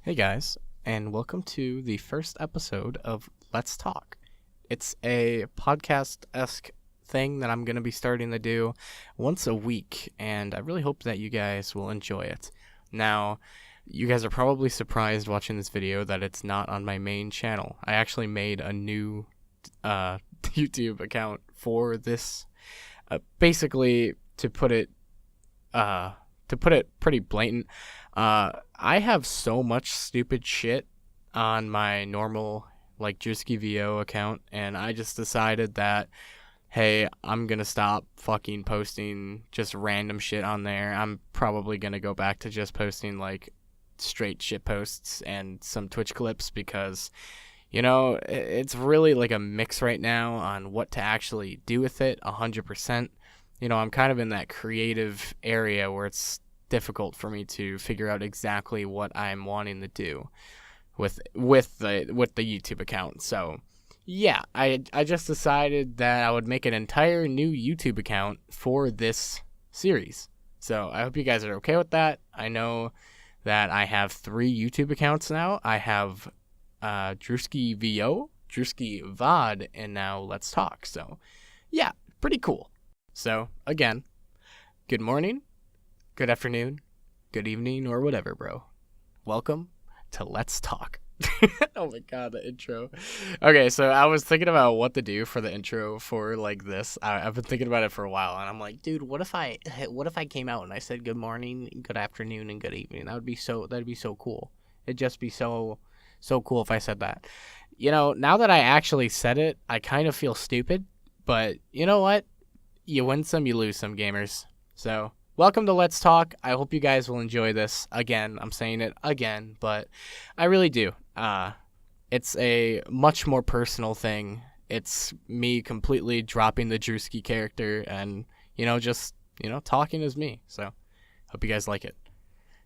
Hey guys, and welcome to the first episode of Let's Talk. It's a podcast-esque thing that I'm going to be starting to do once a week, and I really hope that you guys will enjoy it. Now, you guys are probably surprised watching this video that it's not on my main channel. I actually made a new YouTube account for this, basically to put it pretty blatant. I have so much stupid shit on my normal like Drewski VO account, and I just decided that hey, I'm gonna stop fucking posting just random shit on there. I'm probably gonna go back to just posting like straight shit posts and some Twitch clips because it's really like a mix right now on what to actually do with it 100%. I'm kind of in that creative area where it's difficult for me to figure out exactly what I'm wanting to do with the YouTube account. So, yeah, I just decided that I would make an entire new YouTube account for this series. So, I hope you guys are okay with that. I know that I have 3 YouTube accounts now. I have Drewski VO, Drewski VOD, and now Let's Talk. So, yeah, pretty cool. So, again, good morning, good afternoon, good evening, or whatever, bro. Welcome to Let's Talk. Oh my god, the intro. Okay, so I was thinking about what to do for the intro for like this. I've been thinking about it for a while, and I'm like, dude, what if I came out and I said good morning, good afternoon, and good evening? That'd be so cool. It'd just be so cool if I said that. Now that I actually said it, I kind of feel stupid, but you know what? You win some, you lose some, gamers. So, welcome to Let's Talk. I hope you guys will enjoy this. Again, I'm saying it again, but I really do. It's a much more personal thing. It's me completely dropping the Drewski character and, just, talking as me. So, hope you guys like it.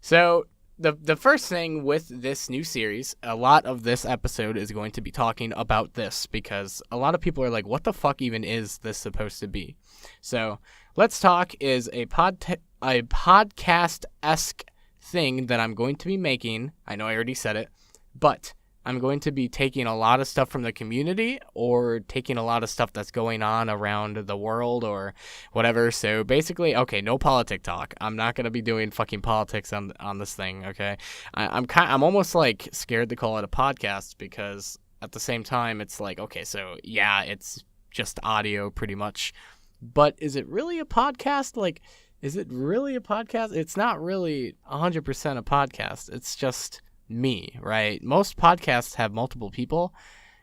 So, the first thing with this new series, a lot of this episode is going to be talking about this because a lot of people are like, what the fuck even is this supposed to be? So, Let's Talk is a podcast-esque thing that I'm going to be making. I know I already said it, but I'm going to be taking a lot of stuff from the community or taking a lot of stuff that's going on around the world or whatever. So basically, okay, no politic talk. I'm not going to be doing fucking politics on this thing, okay? I'm almost like scared to call it a podcast because at the same time it's like, okay, so yeah, it's just audio pretty much. But is it really a podcast? Like, is it really a podcast? It's not really 100% a podcast. It's just me, right? Most podcasts have multiple people.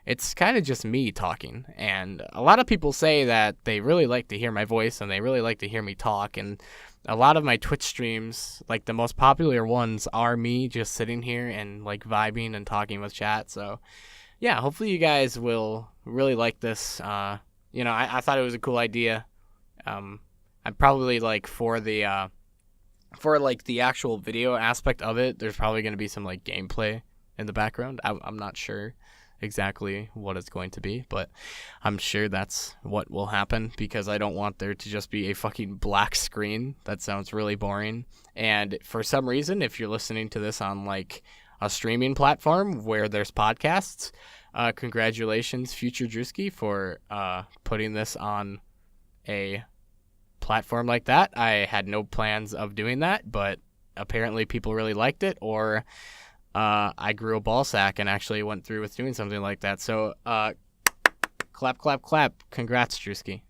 It's kind of just me talking. And a lot of people say that they really like to hear my voice and they really like to hear me talk. And a lot of my Twitch streams, like the most popular ones, are me just sitting here and like vibing and talking with chat. So, yeah, hopefully you guys will really like this. I thought it was a cool idea. I'm probably like for the actual video aspect of it, there's probably going to be some like gameplay in the background. I'm not sure exactly what it's going to be, but I'm sure that's what will happen because I don't want there to just be a fucking black screen. That sounds really boring. And for some reason, if you're listening to this on like a streaming platform where there's podcasts, congratulations, Future Drewski, for putting this on a platform like that. I had no plans of doing that, but apparently people really liked it, or I grew a ball sack and actually went through with doing something like that. So clap, clap, clap. Congrats, Drewski.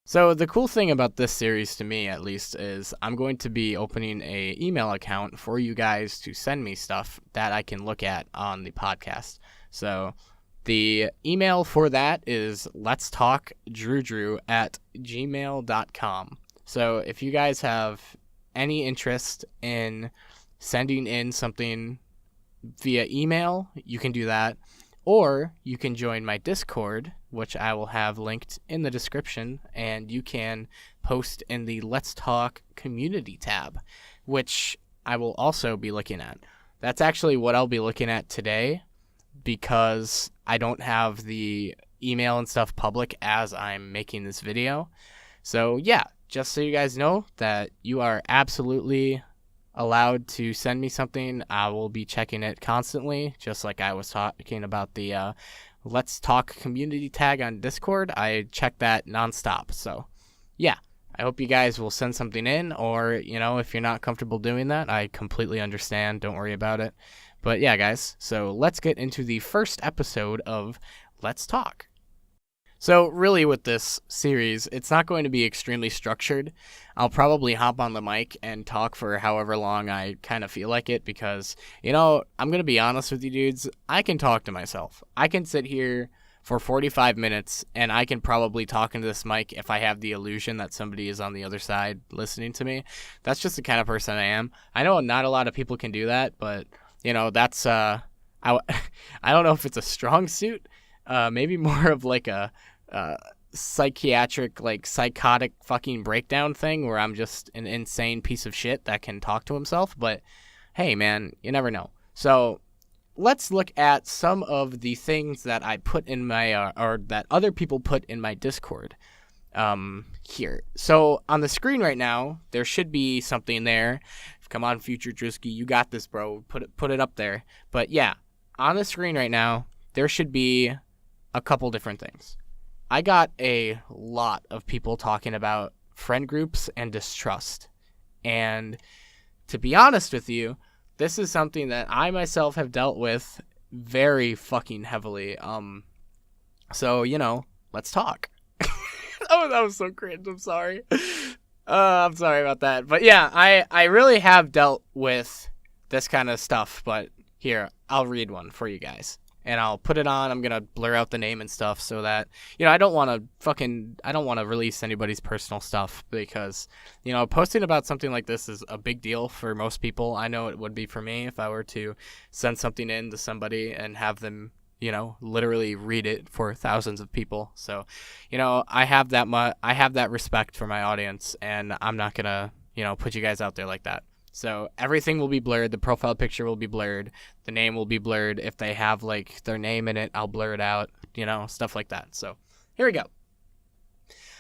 So the cool thing about this series, to me at least, is I'm going to be opening a email account for you guys to send me stuff that I can look at on the podcast. So the email for that is letstalkdrewdrew@gmail.com. So if you guys have any interest in sending in something via email, you can do that. Or you can join my Discord, which I will have linked in the description, and you can post in the Let's Talk community tab, which I will also be looking at. That's actually what I'll be looking at today, because I don't have the email and stuff public as I'm making this video. So yeah, just so you guys know that you are absolutely allowed to send me something, I will be checking it constantly, just like I was talking about the Let's Talk community tag on Discord. I check that nonstop. So, yeah, I hope you guys will send something in, or, if you're not comfortable doing that, I completely understand. Don't worry about it. But yeah, guys, so let's get into the first episode of Let's Talk. So really with this series, it's not going to be extremely structured. I'll probably hop on the mic and talk for however long I kind of feel like it because, I'm going to be honest with you dudes, I can talk to myself. I can sit here for 45 minutes and I can probably talk into this mic if I have the illusion that somebody is on the other side listening to me. That's just the kind of person I am. I know not a lot of people can do that, but, that's, I don't know if it's a strong suit. Maybe more of like a psychiatric, like psychotic fucking breakdown thing where I'm just an insane piece of shit that can talk to himself. But hey, man, you never know. So let's look at some of the things that I put in my, or that other people put in my Discord here. So on the screen right now, there should be something there. Come on, Future Drewski, you got this, bro. Put it up there. But yeah, on the screen right now, there should be a couple different things. I got a lot of people talking about friend groups and distrust. And to be honest with you, this is something that I myself have dealt with very fucking heavily. So, let's talk. Oh, that was so cringe. I'm sorry. I'm sorry about that. But yeah, I really have dealt with this kind of stuff. But here, I'll read one for you guys. And I'll put it on. I'm going to blur out the name and stuff so that, I don't want to release anybody's personal stuff because, posting about something like this is a big deal for most people. I know it would be for me if I were to send something in to somebody and have them, literally read it for thousands of people. So, I have that respect for my audience and I'm not going to, put you guys out there like that. So everything will be blurred. The profile picture will be blurred. The name will be blurred. If they have like their name in it, I'll blur it out, stuff like that. So here we go.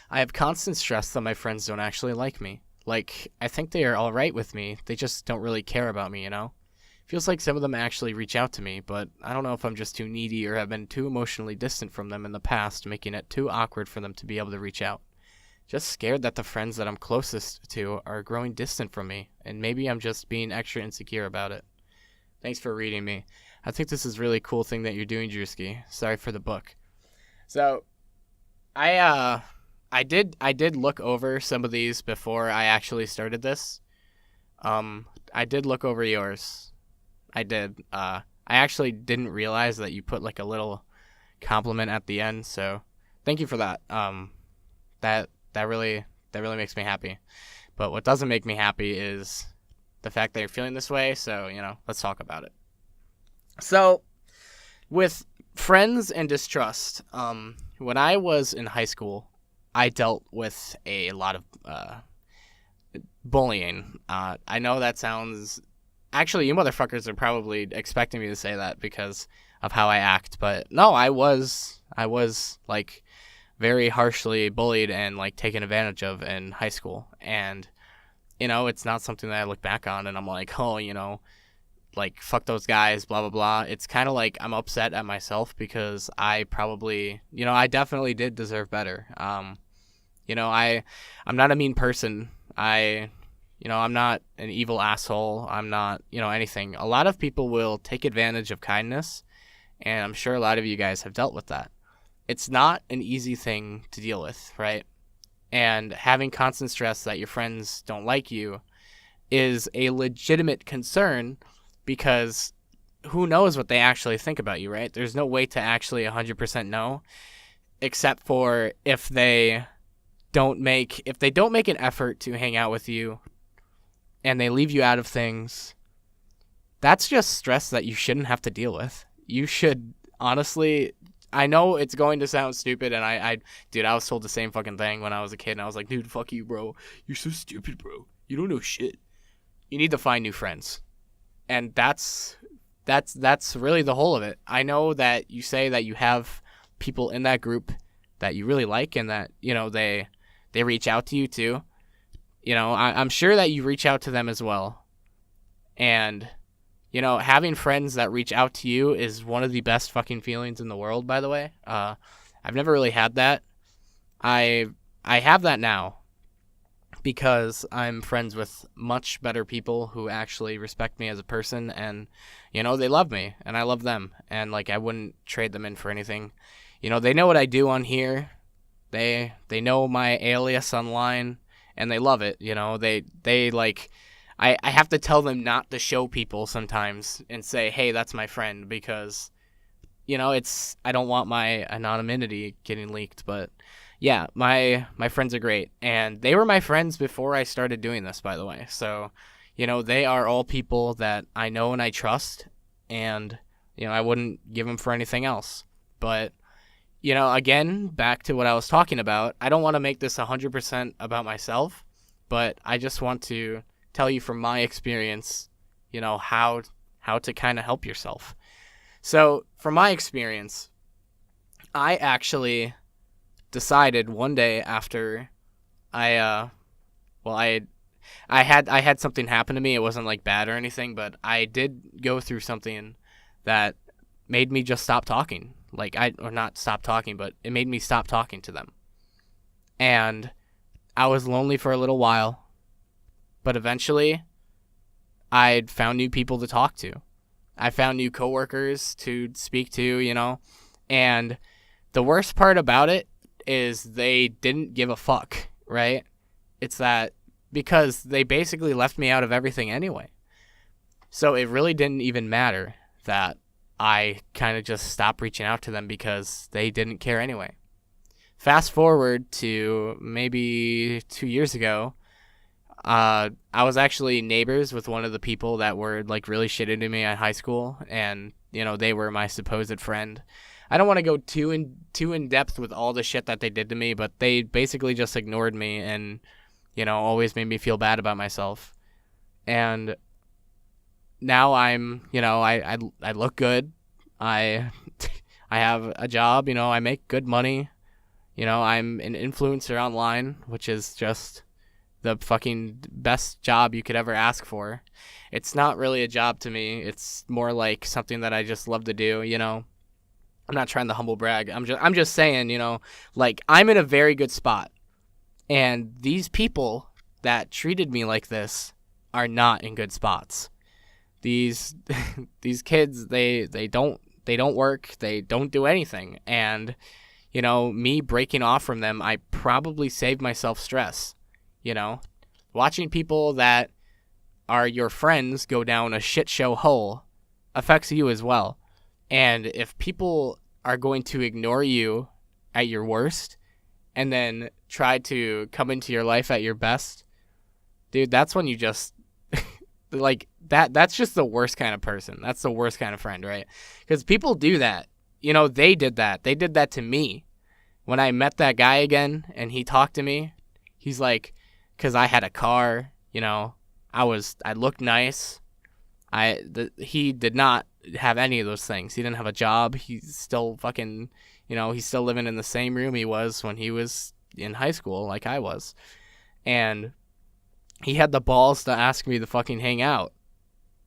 I have constant stress that my friends don't actually like me. Like, I think they are all right with me. They just don't really care about me, Feels like some of them actually reach out to me, but I don't know if I'm just too needy or have been too emotionally distant from them in the past, making it too awkward for them to be able to reach out. Just scared that the friends that I'm closest to are growing distant from me, and maybe I'm just being extra insecure about it. Thanks for reading me. I think this is a really cool thing that you're doing, Drewski. Sorry for the book. So, I did look over some of these before I actually started this. I did look over yours. I did. I actually didn't realize that you put like a little compliment at the end, so thank you for that. That really makes me happy. But what doesn't make me happy is the fact that you're feeling this way. So, let's talk about it. So, with friends and distrust, when I was in high school, I dealt with a lot of bullying. I know that sounds... Actually, you motherfuckers are probably expecting me to say that because of how I act. But no, I was like... very harshly bullied and like taken advantage of in high school. And, it's not something that I look back on and I'm like, oh, like fuck those guys, blah, blah, blah. It's kind of like I'm upset at myself because I probably, I definitely did deserve better. I'm not a mean person. I'm not an evil asshole. I'm not, anything. A lot of people will take advantage of kindness. And I'm sure a lot of you guys have dealt with that. It's not an easy thing to deal with, right? And having constant stress that your friends don't like you is a legitimate concern because who knows what they actually think about you, right? There's no way to actually 100% know except for if they don't make an effort to hang out with you and they leave you out of things. That's just stress that you shouldn't have to deal with. You should honestly... I know it's going to sound stupid, and I was told the same fucking thing when I was a kid, and I was like, dude, fuck you, bro. You're so stupid, bro. You don't know shit. You need to find new friends. And that's really the whole of it. I know that you say that you have people in that group that you really like and that, they reach out to you too. I'm sure that you reach out to them as well. And, having friends that reach out to you is one of the best fucking feelings in the world, by the way. I've never really had that. I have that now because I'm friends with much better people who actually respect me as a person, and they love me and I love them, and like I wouldn't trade them in for anything. They know what I do on here. They know my alias online, and they love it. They like I have to tell them not to show people sometimes and say, "Hey, that's my friend," because I don't want my anonymity getting leaked. But yeah, my friends are great, and they were my friends before I started doing this, by the way. So, they are all people that I know and I trust, and I wouldn't give them for anything else. But again, back to what I was talking about, I don't want to make this 100% about myself, but I just want to tell you from my experience, how to kind of help yourself. So, from my experience, I actually decided one day after I had something happen to me. It wasn't like bad or anything, but I did go through something that made me just stop talking. Or not stop talking, but it made me stop talking to them. And I was lonely for a little while, but eventually I'd found new people to talk to. I found new coworkers to speak to, and the worst part about it is they didn't give a fuck, right? It's that because they basically left me out of everything anyway. So it really didn't even matter that I kind of just stopped reaching out to them because they didn't care anyway. Fast forward to maybe 2 years ago, I was actually neighbors with one of the people that were like really shitty to me at high school, and they were my supposed friend. I don't want to go too in depth with all the shit that they did to me, but they basically just ignored me and always made me feel bad about myself. And now I'm, I look good. I have a job, I make good money. I'm an influencer online, which is just the fucking best job you could ever ask for. It's not really a job to me. It's more like something that I just love to do, I'm not trying to humble brag. I'm just saying, like I'm in a very good spot. And these people that treated me like this are not in good spots. These kids, they don't work, they don't do anything. And me breaking off from them, I probably saved myself stress. Watching people that are your friends go down a shit show hole affects you as well. And if people are going to ignore you at your worst and then try to come into your life at your best, dude, that's when you just like that's just the worst kind of person. That's the worst kind of friend, right? Because people do that. They did that. They did that to me. When I met that guy again and he talked to me, he's like, because I had a car, I looked nice. He did not have any of those things. He didn't have a job. He's still fucking, he's still living in the same room he was when he was in high school, like I was. And he had the balls to ask me to fucking hang out.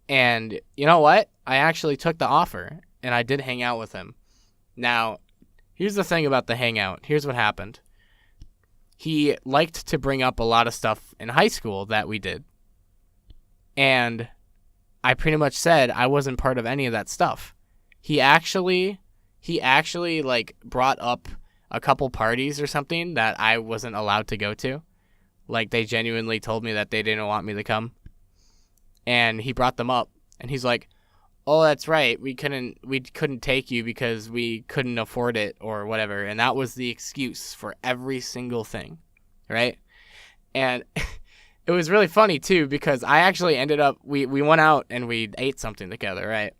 And you know what? I actually took the offer, and I did hang out with him. Now, here's the thing about the hangout. Here's what happened. He liked to bring up a lot of stuff in high school that we did. And I pretty much said I wasn't part of any of that stuff. He actually like brought up a couple parties or something that I wasn't allowed to go to. Like they genuinely told me that they didn't want me to come. And he brought them up and he's like, "Oh, that's right. We couldn't take you because we couldn't afford it or whatever." And that was the excuse for every single thing, right? And it was really funny too because I actually ended up we went out and we ate something together, right?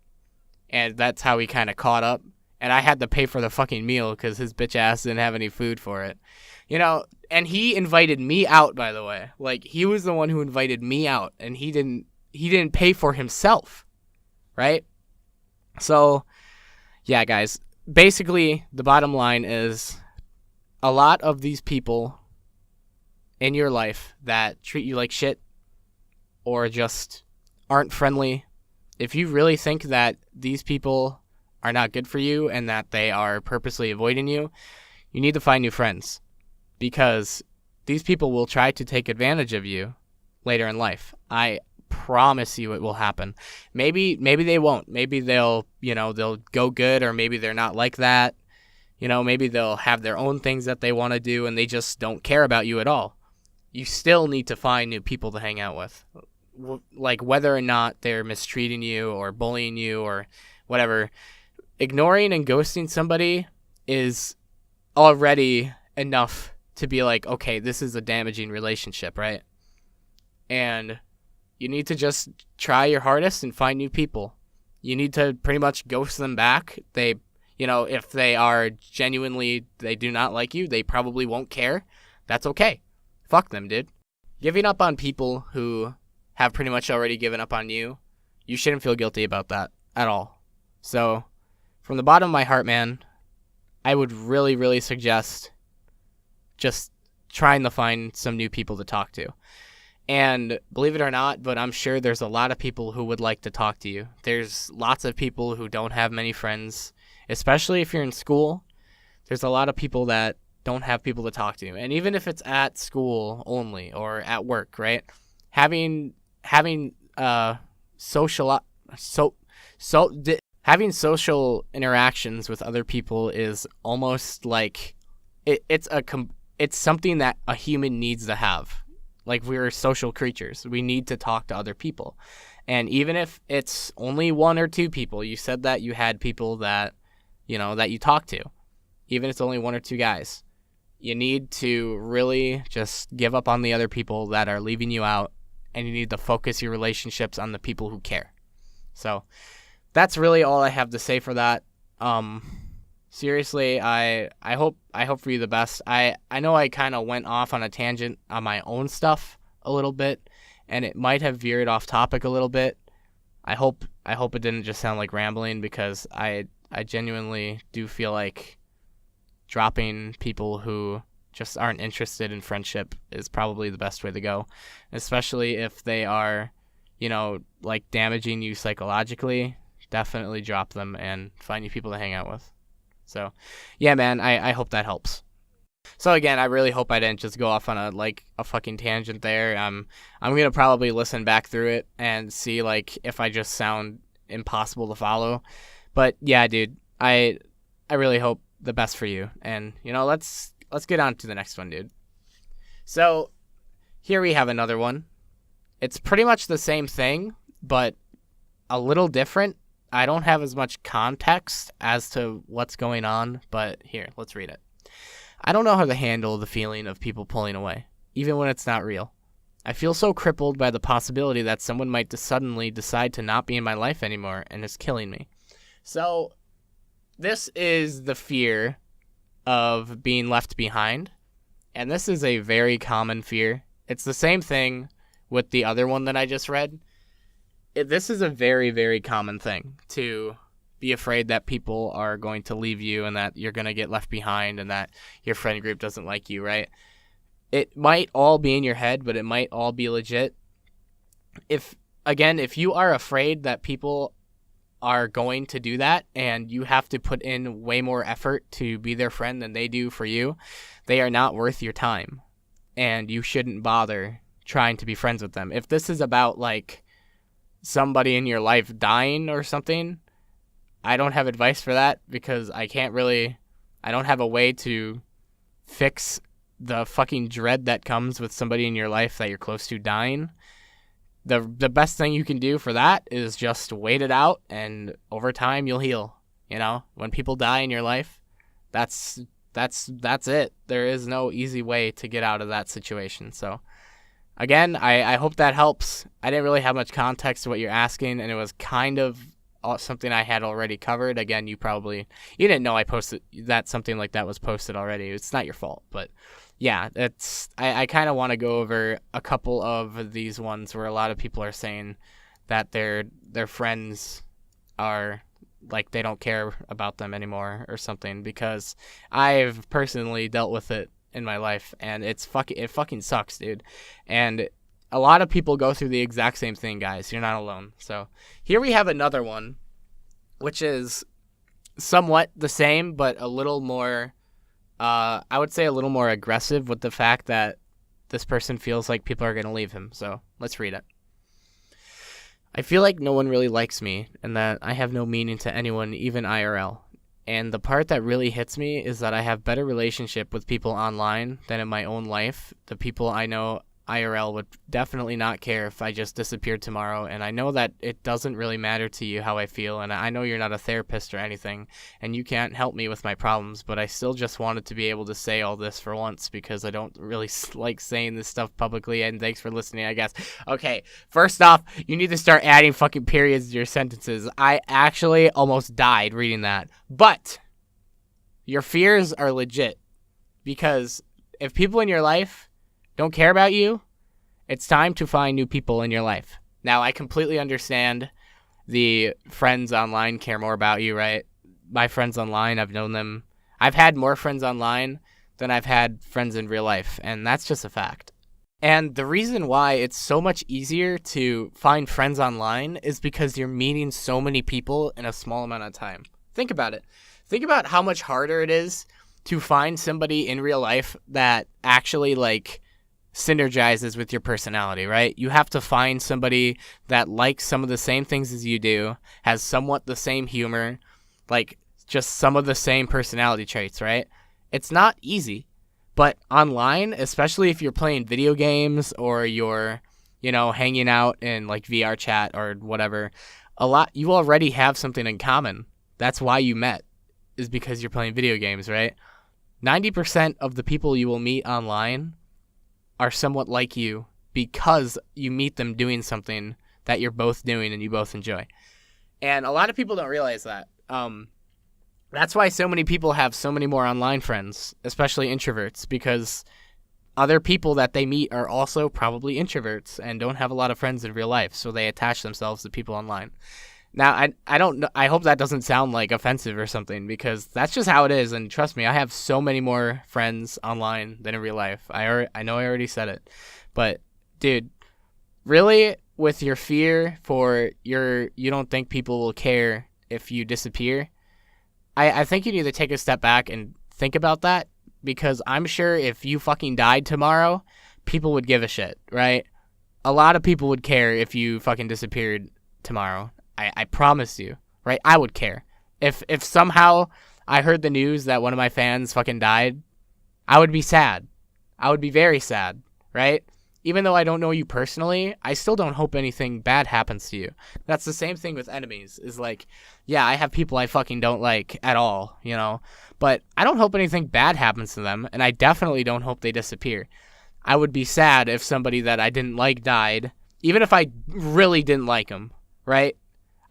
And that's how we kind of caught up. And I had to pay for the fucking meal because his bitch ass didn't have any food for it, And he invited me out, by the way. Like he was the one who invited me out, and he didn't pay for himself. Right? So, yeah, guys, basically the bottom line is a lot of these people in your life that treat you like shit or just aren't friendly, if you really think that these people are not good for you and that they are purposely avoiding you, you need to find new friends, because these people will try to take advantage of you later in life. I promise you it will happen. Maybe they won't. Maybe they'll go good, or maybe they're not like that. Maybe they'll have their own things that they want to do and they just don't care about you at all. You still need to find new people to hang out with. Like, whether or not they're mistreating you or bullying you or whatever, ignoring and ghosting somebody is already enough to be like, okay, this is a damaging relationship, right? And you need to just try your hardest and find new people. You need to pretty much ghost them back. If they are genuinely, they do not like you, they probably won't care. That's okay. Fuck them, dude. Giving up on people who have pretty much already given up on you, you shouldn't feel guilty about that at all. So, from the bottom of my heart, man, I would really, really suggest just trying to find some new people to talk to. And believe it or not, but I'm sure there's a lot of people who would like to talk to you. There's lots of people who don't have many friends, especially if you're in school. There's a lot of people that don't have people to talk to. And even if it's at school only or at work, right? Having social interactions with other people is almost like it's something that a human needs to have. Like, we're social creatures. We need to talk to other people. And even if it's only one or two people, you said that you had people that you talk to. Even if it's only one or two guys, you need to really just give up on the other people that are leaving you out, and you need to focus your relationships on the people who care. So that's really all I have to say for that. Seriously, I hope for you the best. I know I kind of went off on a tangent on my own stuff a little bit, and it might have veered off topic a little bit. I hope it didn't just sound like rambling, because I genuinely do feel like dropping people who just aren't interested in friendship is probably the best way to go, especially if they are, like, damaging you psychologically. Definitely drop them and find new people to hang out with. So, yeah, man, I hope that helps. So again, I really hope I didn't just go off on a fucking tangent there. I'm gonna probably listen back through it and see, like, if I just sound impossible to follow. But yeah, dude, I really hope the best for you. And let's get on to the next one, dude. So here we have another one. It's pretty much the same thing, but a little different. I don't have as much context as to what's going on, but here, let's read it. I don't know how to handle the feeling of people pulling away, even when it's not real. I feel so crippled by the possibility that someone might suddenly decide to not be in my life anymore, and it's killing me. So this is the fear of being left behind, and this is a very common fear. It's the same thing with the other one that I just read. This is a very, very common thing, to be afraid that people are going to leave you and that you're going to get left behind and that your friend group doesn't like you, right? It might all be in your head, but it might all be legit. If you are afraid that people are going to do that and you have to put in way more effort to be their friend than they do for you, they are not worth your time, and you shouldn't bother trying to be friends with them. If this is about, like, somebody in your life dying or something, I don't have advice for that, because I don't have a way to fix the fucking dread that comes with somebody in your life that you're close to dying. The best thing you can do for that is just wait it out, and over time you'll heal. When people die in your life, that's it. There is no easy way to get out of that situation. So again, I hope that helps. I didn't really have much context to what you're asking, and it was kind of something I had already covered. Again, you didn't know I posted that, something like that was posted already. It's not your fault, but yeah, I kind of want to go over a couple of these ones where a lot of people are saying that their friends are, like, they don't care about them anymore or something, because I've personally dealt with it in my life, and it fucking sucks, dude. And a lot of people go through the exact same thing, guys. You're not alone. So here we have another one, which is somewhat the same, but a little more, I would say a little more aggressive with the fact that this person feels like people are going to leave him. So let's read it. I feel like no one really likes me and that I have no meaning to anyone, even IRL. And the part that really hits me is that I have better relationship with people online than in my own life. The people I know IRL would definitely not care if I just disappeared tomorrow, and I know that it doesn't really matter to you how I feel, and I know you're not a therapist or anything, and you can't help me with my problems, but I still just wanted to be able to say all this for once because I don't really like saying this stuff publicly, and thanks for listening, I guess. Okay, first off, you need to start adding fucking periods to your sentences. I actually almost died reading that, but your fears are legit, because if people in your life don't care about you, it's time to find new people in your life. Now, I completely understand the friends online care more about you, right? My friends online, I've known them. I've had more friends online than I've had friends in real life, and that's just a fact. And the reason why it's so much easier to find friends online is because you're meeting so many people in a small amount of time. Think about it. Think about how much harder it is to find somebody in real life that actually, like, synergizes with your personality, right? You have to find somebody that likes some of the same things as you do, has somewhat the same humor, like just some of the same personality traits, right? It's not easy, but online, especially if you're playing video games or you're, hanging out in like VR chat or whatever, you already have something in common. That's why you met, is because you're playing video games, right? 90% of the people you will meet online are somewhat like you because you meet them doing something that you're both doing and you both enjoy. And a lot of people don't realize that. That's why so many people have so many more online friends, especially introverts, because other people that they meet are also probably introverts and don't have a lot of friends in real life, so they attach themselves to people online. Now, I don't know, I hope that doesn't sound like offensive or something, because that's just how it is, and trust me, I have so many more friends online than in real life. I know I already said it, but dude, really, with your fear for you don't think people will care if you disappear, I think you need to take a step back and think about that, because I'm sure if you fucking died tomorrow, people would give a shit, right? A lot of people would care if you fucking disappeared tomorrow. I promise you, right? I would care. If somehow I heard the news that one of my fans fucking died, I would be sad. I would be very sad, right? Even though I don't know you personally, I still don't hope anything bad happens to you. That's the same thing with enemies, is like, yeah, I have people I fucking don't like at all, but I don't hope anything bad happens to them, and I definitely don't hope they disappear. I would be sad if somebody that I didn't like died, even if I really didn't like them, right?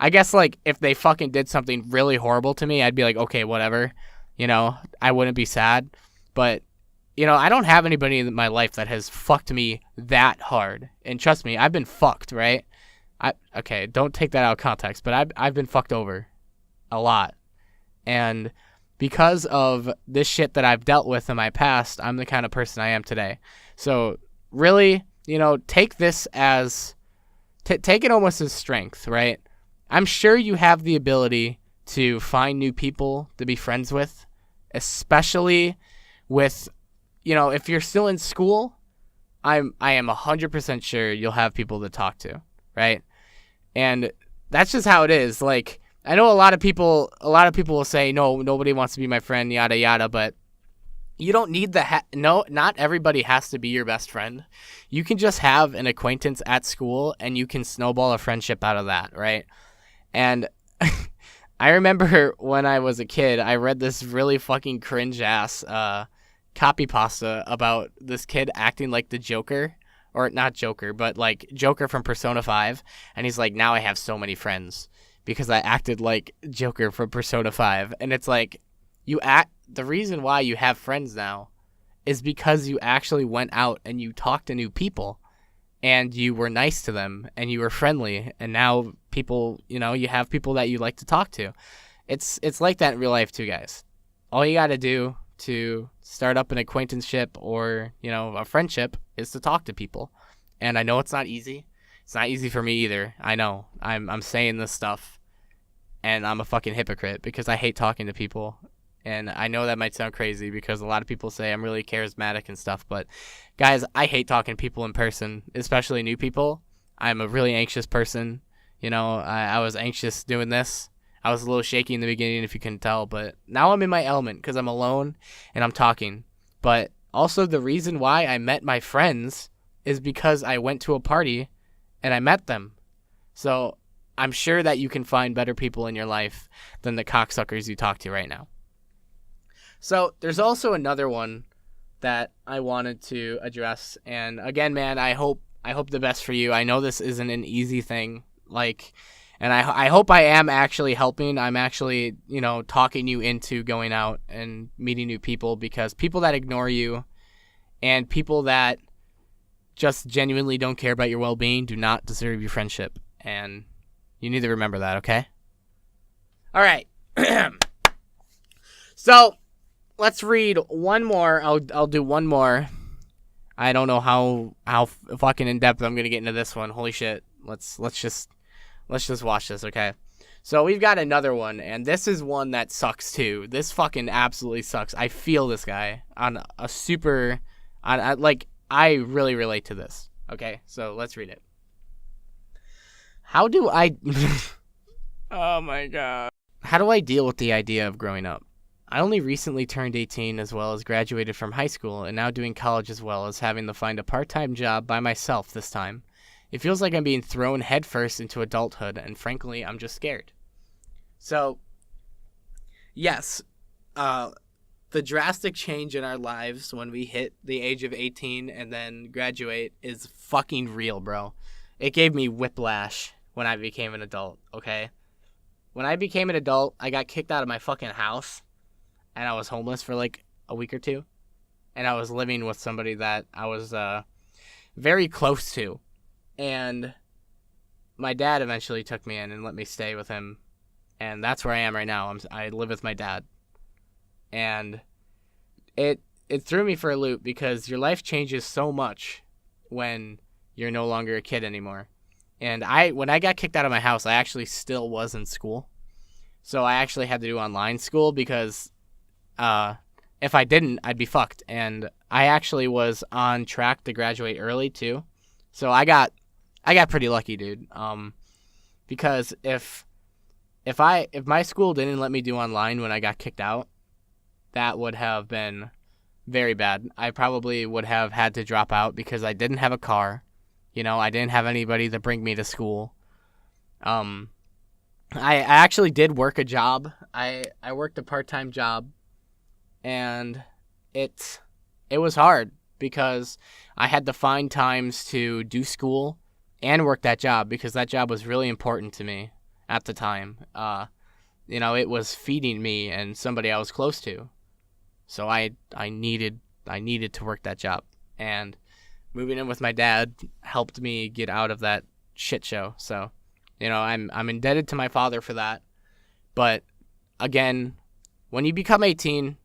I guess, like, if they fucking did something really horrible to me, I'd be like, okay, whatever, I wouldn't be sad, but, I don't have anybody in my life that has fucked me that hard, and trust me, I've been fucked, right? Okay, don't take that out of context, but I've been fucked over a lot, and because of this shit that I've dealt with in my past, I'm the kind of person I am today. So, really, take this as, take it almost as strength, right? I'm sure you have the ability to find new people to be friends with, especially with, if you're still in school, I am 100% sure you'll have people to talk to, right? And that's just how it is. Like, I know a lot of people will say, no, nobody wants to be my friend, yada, yada, but you don't need no, not everybody has to be your best friend. You can just have an acquaintance at school and you can snowball a friendship out of that, right? And I remember when I was a kid, I read this really fucking cringe-ass copy pasta about this kid acting like the Joker, or not Joker, but like Joker from Persona 5, and he's like, now I have so many friends because I acted like Joker from Persona 5, and it's like, the reason why you have friends now is because you actually went out and you talked to new people, and you were nice to them, and you were friendly, and now people, you have people that you like to talk to. It's like that in real life too, guys. All you got to do to start up an acquaintanceship or, a friendship is to talk to people. And I know it's not easy. It's not easy for me either. I know. I'm saying this stuff and I'm a fucking hypocrite because I hate talking to people. And I know that might sound crazy because a lot of people say I'm really charismatic and stuff, but guys, I hate talking to people in person, especially new people. I'm a really anxious person. I was anxious doing this. I was a little shaky in the beginning if you couldn't tell, but now I'm in my element because I'm alone and I'm talking. But also the reason why I met my friends is because I went to a party and I met them. So I'm sure that you can find better people in your life than the cocksuckers you talk to right now. So there's also another one that I wanted to address. And again, man, I hope the best for you. I know this isn't an easy thing. And I hope I am actually helping. I'm actually, talking you into going out and meeting new people, because people that ignore you and people that just genuinely don't care about your well-being do not deserve your friendship. And you need to remember that, okay? All right. So let's read one more. I'll do one more. I don't know how fucking in depth I'm gonna get into this one. Holy shit. Let's just watch this, okay? So we've got another one, and this is one that sucks too. This fucking absolutely sucks. I feel this guy on a super, I really relate to this. Okay, so let's read it. How do I? Oh my god. How do I deal with the idea of growing up? I only recently turned 18, as well as graduated from high school and now doing college, as well as having to find a part-time job by myself this time. It feels like I'm being thrown headfirst into adulthood, and frankly, I'm just scared. So, yes, the drastic change in our lives when we hit the age of 18 and then graduate is fucking real, bro. It gave me whiplash when I became an adult, okay? When I became an adult, I got kicked out of my fucking house, and I was homeless for like a week or two, and I was living with somebody that I was very close to. And my dad eventually took me in and let me stay with him. And that's where I am right now. I live with my dad. And it threw me for a loop, because your life changes so much when you're no longer a kid anymore. And when I got kicked out of my house, I actually still was in school. So I actually had to do online school, because if I didn't, I'd be fucked. And I actually was on track to graduate early too. So I got pretty lucky, dude. Because if my school didn't let me do online when I got kicked out, that would have been very bad. I probably would have had to drop out because I didn't have a car. I didn't have anybody to bring me to school. I actually did work a job. I worked a part-time job, and it was hard because I had to find times to do school and work that job, because that job was really important to me at the time. It was feeding me and somebody I was close to. So I needed to work that job. And moving in with my dad helped me get out of that shit show. So, I'm indebted to my father for that. But again, when you become 18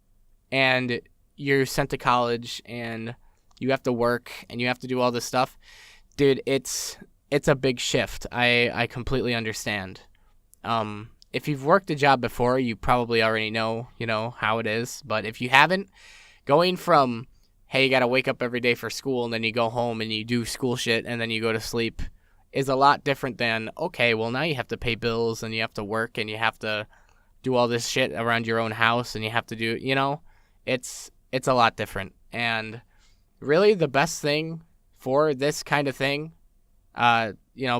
and you're sent to college and you have to work and you have to do all this stuff, dude, it's a big shift. I completely understand. If you've worked a job before, you probably already know, how it is. But if you haven't, going from, hey, you got to wake up every day for school, and then you go home and you do school shit, and then you go to sleep, is a lot different than, okay, well, now you have to pay bills, and you have to work, and you have to do all this shit around your own house, and you have to do, it's a lot different. And really the best thing for this kind of thing,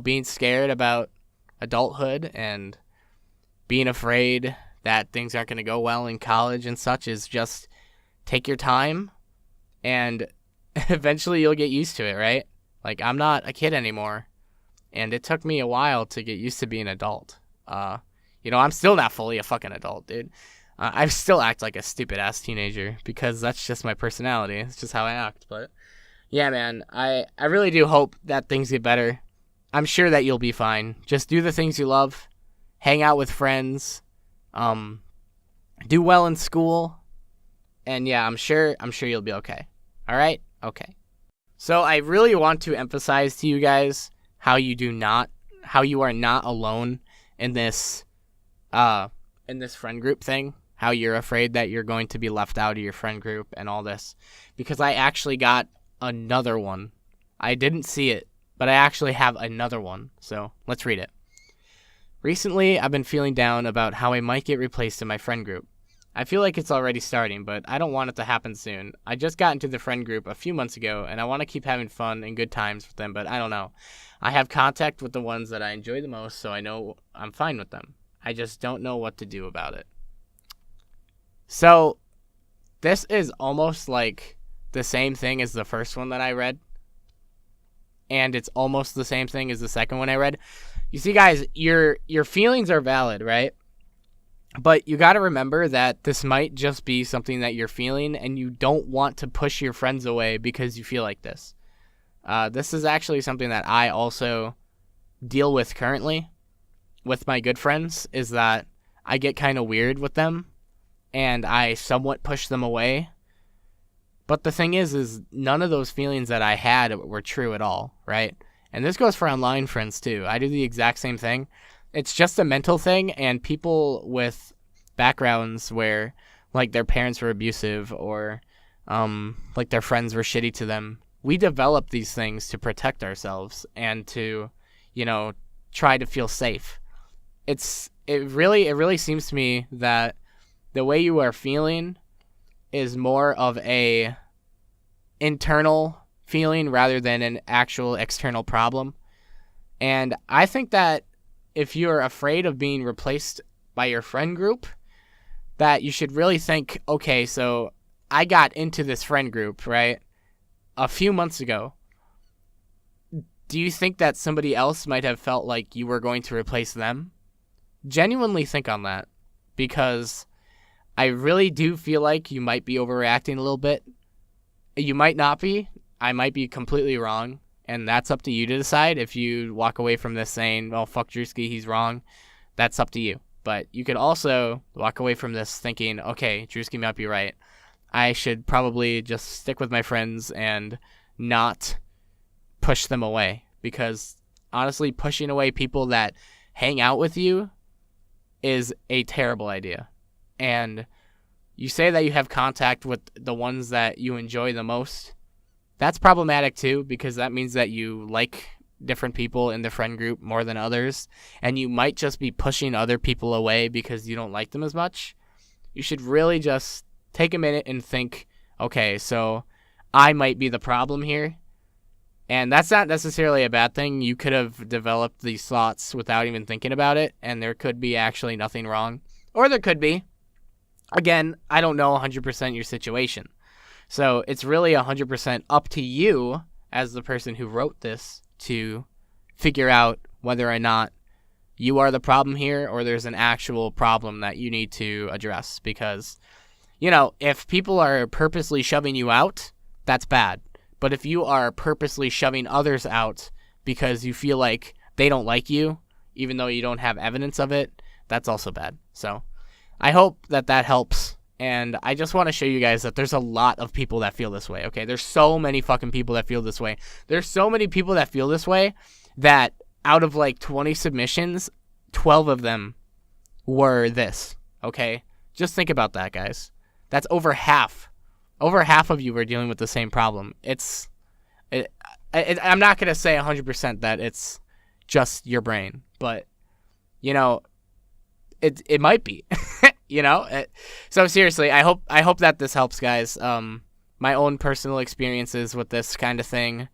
being scared about adulthood and being afraid that things aren't going to go well in college and such, is just take your time, and eventually you'll get used to it, right? Like, I'm not a kid anymore, and it took me a while to get used to being an adult. I'm still not fully a fucking adult, dude. I still act like a stupid-ass teenager, because that's just my personality. It's just how I act. But yeah, man, I really do hope that things get better. I'm sure that you'll be fine. Just do the things you love. Hang out with friends. Do well in school. And yeah, I'm sure you'll be okay. All right? Okay. So I really want to emphasize to you guys how you are not alone in this friend group thing. How you're afraid that you're going to be left out of your friend group and all this. Because I actually got another one. I didn't see it, but I actually have another one. So let's read it. Recently, I've been feeling down about how I might get replaced in my friend group. I feel like it's already starting, but I don't want it to happen soon. I just got into the friend group a few months ago, and I want to keep having fun and good times with them, but I don't know. I have contact with the ones that I enjoy the most, so I know I'm fine with them. I just don't know what to do about it. So, this is almost like the same thing as the first one that I read, and it's almost the same thing as the second one I read. You see, guys, your feelings are valid, right? But you got to remember that this might just be something that you're feeling, and you don't want to push your friends away because you feel like this. This is actually something that I also deal with currently with my good friends, is that I get kind of weird with them, and I somewhat push them away. But the thing is none of those feelings that I had were true at all, right? And this goes for online friends too. I do the exact same thing. It's just a mental thing, and people with backgrounds where, like, their parents were abusive or, like, their friends were shitty to them, we develop these things to protect ourselves and to, try to feel safe. It really seems to me that the way you are feeling is more of a internal feeling rather than an actual external problem. And I think that if you're afraid of being replaced by your friend group, that you should really think, okay, so I got into this friend group, right, a few months ago. Do you think that somebody else might have felt like you were going to replace them? Genuinely think on that, because I really do feel like you might be overreacting a little bit. You might not be. I might be completely wrong. And that's up to you to decide. If you walk away from this saying, well, fuck Drewski, he's wrong, that's up to you. But you could also walk away from this thinking, okay, Drewski might be right. I should probably just stick with my friends and not push them away. Because honestly, pushing away people that hang out with you is a terrible idea. And you say that you have contact with the ones that you enjoy the most. That's problematic too, because that means that you like different people in the friend group more than others, and you might just be pushing other people away because you don't like them as much. You should really just take a minute and think, okay, so I might be the problem here. And that's not necessarily a bad thing. You could have developed these thoughts without even thinking about it, and there could be actually nothing wrong. Or there could be. Again, I don't know 100% your situation. So it's really 100% up to you as the person who wrote this to figure out whether or not you are the problem here or there's an actual problem that you need to address. Because, if people are purposely shoving you out, that's bad. But if you are purposely shoving others out because you feel like they don't like you, even though you don't have evidence of it, that's also bad. So I hope that helps. And I just want to show you guys that there's a lot of people that feel this way, okay? There's so many fucking people that feel this way. There's so many people that feel this way that out of like 20 submissions, 12 of them were this, okay? Just think about that, guys. That's over half. Over half of you are dealing with the same problem. I'm not going to say 100% that it's just your brain, but, it might be. So seriously, I hope that this helps, guys. My own personal experiences with this kind of thing.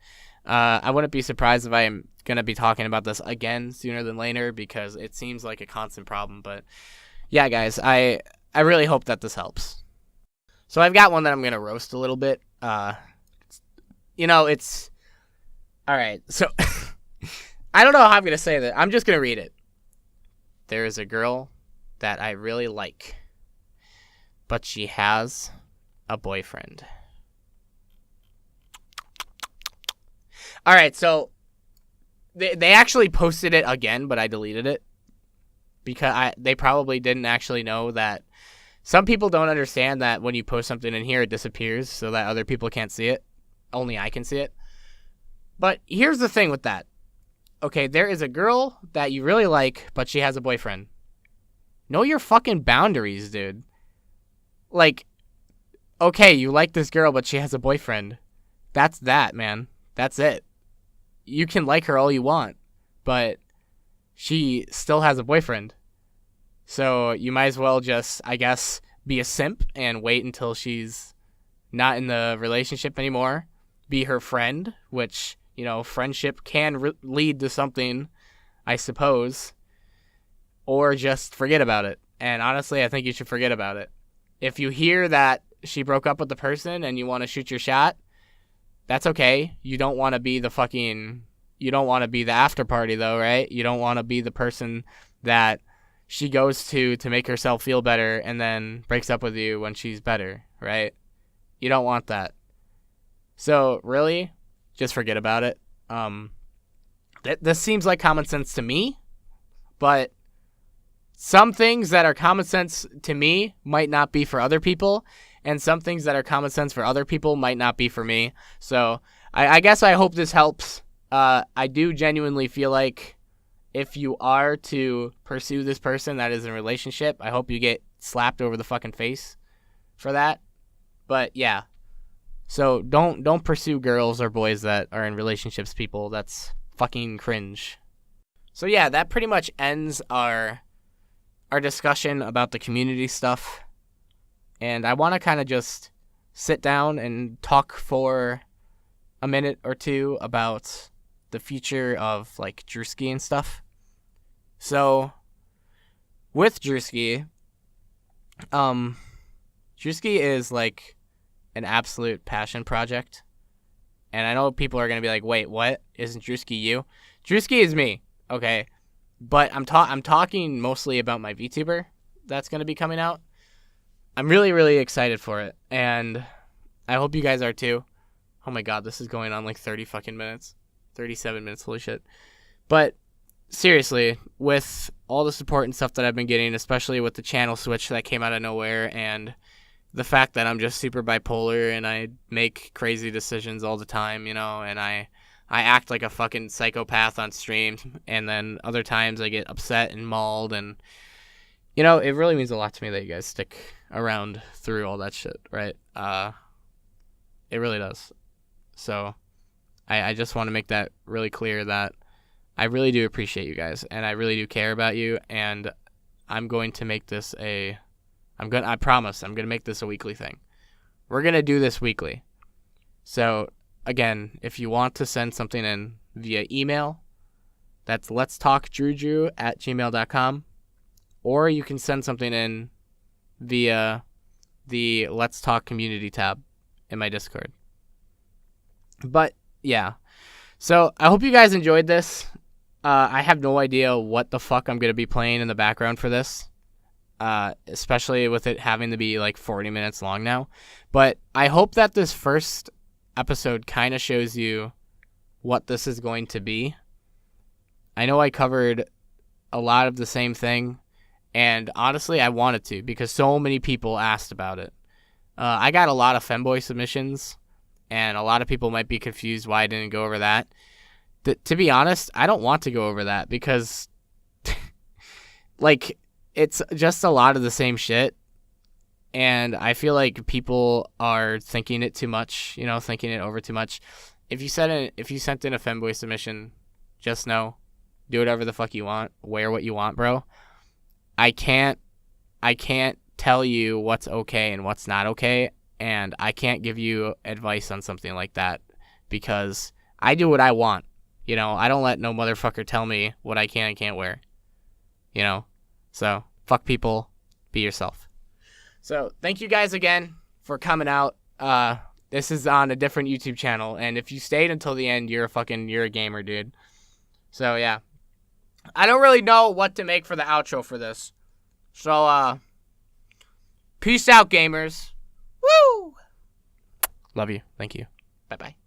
I wouldn't be surprised if I am going to be talking about this again sooner than later, because it seems like a constant problem. But yeah, guys, I really hope that this helps. So I've got one that I'm going to roast a little bit. It's all right. So I don't know how I'm going to say that. I'm just going to read it. There is a girl that I really like, but she has a boyfriend. All right, so they actually posted it again, but I deleted it because they probably didn't actually know that some people don't understand that when you post something in here, it disappears so that other people can't see it. Only I can see it. But here's the thing with that. Okay, there is a girl that you really like, but she has a boyfriend. Know your fucking boundaries, dude. Like, okay, you like this girl, but she has a boyfriend. That's that, man. That's it. You can like her all you want, but she still has a boyfriend. So you might as well just, I guess, be a simp and wait until she's not in the relationship anymore. Be her friend, which, friendship can lead to something, I suppose. Or just forget about it. And honestly, I think you should forget about it. If you hear that she broke up with the person and you want to shoot your shot, that's okay. You don't want to be the after party though, right? You don't want to be the person that she goes to make herself feel better and then breaks up with you when she's better, right? You don't want that. So really, just forget about it. This seems like common sense to me, but some things that are common sense to me might not be for other people, and some things that are common sense for other people might not be for me. So I guess I hope this helps. I do genuinely feel like if you are to pursue this person that is in a relationship, I hope you get slapped over the fucking face for that. But yeah. So don't pursue girls or boys that are in relationships, people. That's fucking cringe. So yeah, that pretty much ends our discussion about the community stuff. And I want to kind of just sit down and talk for a minute or two about the future of like Drewski and stuff. So with Drewski, Drewski is like an absolute passion project. And I know people are going to be like, wait, what? Isn't Drewski you? Drewski is me, okay? But I'm talking mostly about my VTuber that's going to be coming out. I'm really, really excited for it. And I hope you guys are too. Oh my god, this is going on like 30 fucking minutes. 37 minutes, holy shit. But seriously, with all the support and stuff that I've been getting, especially with the channel switch that came out of nowhere, and the fact that I'm just super bipolar and I make crazy decisions all the time, and I act like a fucking psychopath on stream, and then other times I get upset and mauled, and it really means a lot to me that you guys stick around through all that shit, right? It really does. So I just want to make that really clear that I really do appreciate you guys, and I really do care about you, and I'm going to make this I promise I'm going to make this a weekly thing. We're going to do this weekly. So again, if you want to send something in via email, that's letstalkdrewdrew@gmail.com, or you can send something in via the Let's Talk community tab in my Discord. But yeah, so I hope you guys enjoyed this. I have no idea what the fuck I'm going to be playing in the background for this, especially with it having to be like 40 minutes long now. But I hope that this first episode kind of shows you what this is going to be. I know I covered a lot of the same thing, and honestly, I wanted to because so many people asked about it. I got a lot of femboy submissions, and a lot of people might be confused why I didn't go over that. To be honest, I don't want to go over that because, like, it's just a lot of the same shit, and I feel like people are thinking it too much, thinking it over too much. If you sent in a femboy submission, just know, do whatever the fuck you want, wear what you want, bro. I can't tell you what's okay and what's not okay, and I can't give you advice on something like that because I do what I want. I don't let no motherfucker tell me what I can and can't wear. So fuck people, be yourself. So thank you guys again for coming out. This is on a different YouTube channel, and if you stayed until the end, you're a gamer, dude. So yeah, I don't really know what to make for the outro for this. So peace out, gamers. Woo! Love you. Thank you. Bye bye.